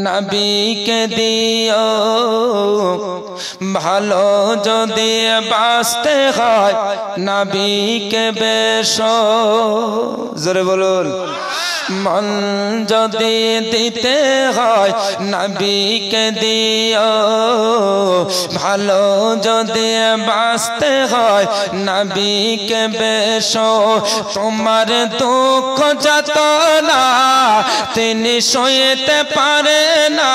নবীকে দিও ভালো যদি বাঁচতে হয় নবীকে বেশো জোরে বলুন মন যদি দিতে হয় নবীকে দিও ভালো যদি বাঁচতে হয় নবীকে বেশো তোমার দুঃখ যাতনা তিনি সইতে পারে না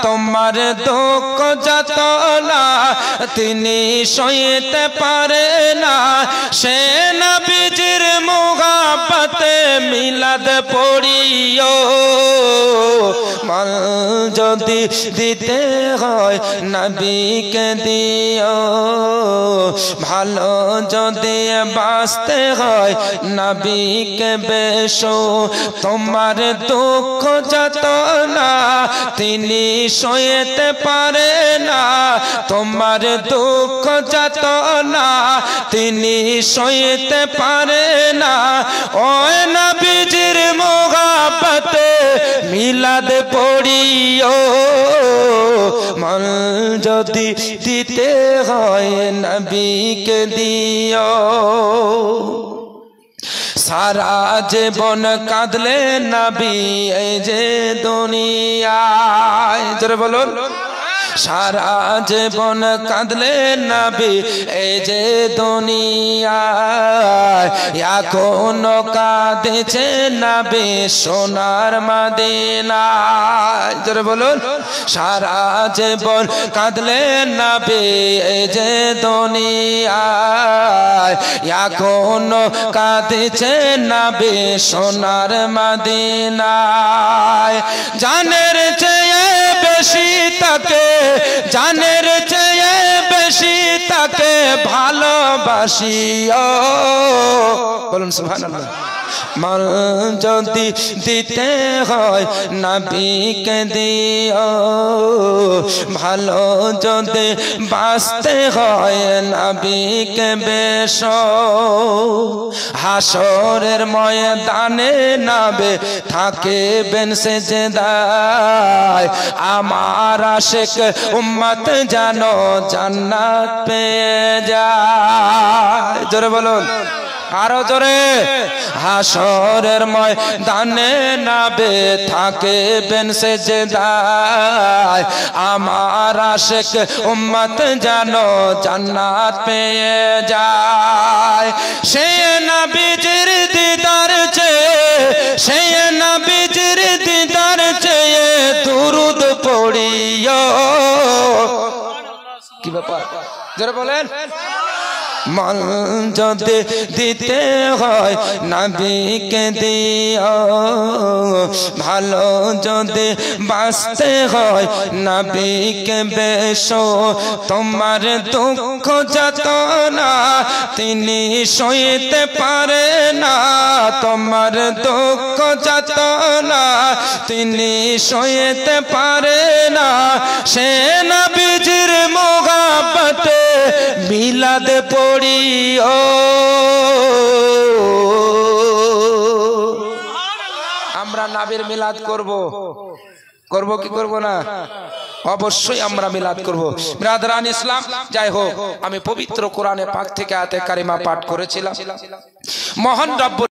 তোমার দুঃখ যাতনা তিনি সইতে পারে না সে নবীজির মুহাব্বতে মিলাদ পড়িও মন যদি দিতে হয় নবীকে দিও ভালো যদি বাঁচতে হয় নবীকে বেশো তোমার দুঃখ যাতনা তিনি সইতে পারে না তোমার দুঃখ যাতনা তিনি সইতে পারে না ওই নবীজির মুহাব্বতে মিলাদ পড়িও মন যদি দিতে হয় নবীকে দিও সারা জীবন কাঁদলে নবী এই যে দুনিয়ায় জোরে বলুন সারা জীবন কাঁদলে নবী এই যে দুনিয়ায় এখনো কাঁদেছে নবী সোনার মদিনায় জোরে বলুন সারা জীবন কাঁদলে নবী এই যে দুনিয়ায় এখনো কাঁদেছে নবী সোনার মদিনায় জানের চেয়ে বেশি তাকে জানের চেয়ে বেশি তাকে ভালোবাসিও বলুন সুবহানাল্লাহ মন যদি দিতে হয় নবীকে দিও ভালো যদি বাঁচতে হয় নবীকে বেশো হাসরের ময়দানে নবী থাকবেন সেজদায় আমার আশিক উম্মত জানো জান্নাত পেয়ে যায় জোরে বলুন আরো জোরে হাসরের ময়দানে নবী থাকবেন সেজদায় আমার আশিক উম্মত জানো জান্নাত পেয়ে যায় সে নবীজির দিদার চেয়ে সে নবীজির দিদার চেয়ে দুরূদ পড়িও কি ব্যাপার জোরে বলেন মন যদি দিতে হয় নবীকে দিও ভালো যদি বাঁচতে হয় নবীকে বেশো তোমার দুঃখ যাতনা তিনি সইতে পারে না তোমার দুঃখ যাতনা তিনি সইতে পারে না সে নবীজির মুহাব্বতে মিলাদ পড়িও আমরা নবীর মিলাদ করব কি করব না অবশ্যই আমরা মিলাদ করব ব্রাদারান ইসলাম যাই হোক আমি পবিত্র কোরআনে পাক থেকে আয়াতে কারিমা পাঠ করেছিলাম মহান রব্বুল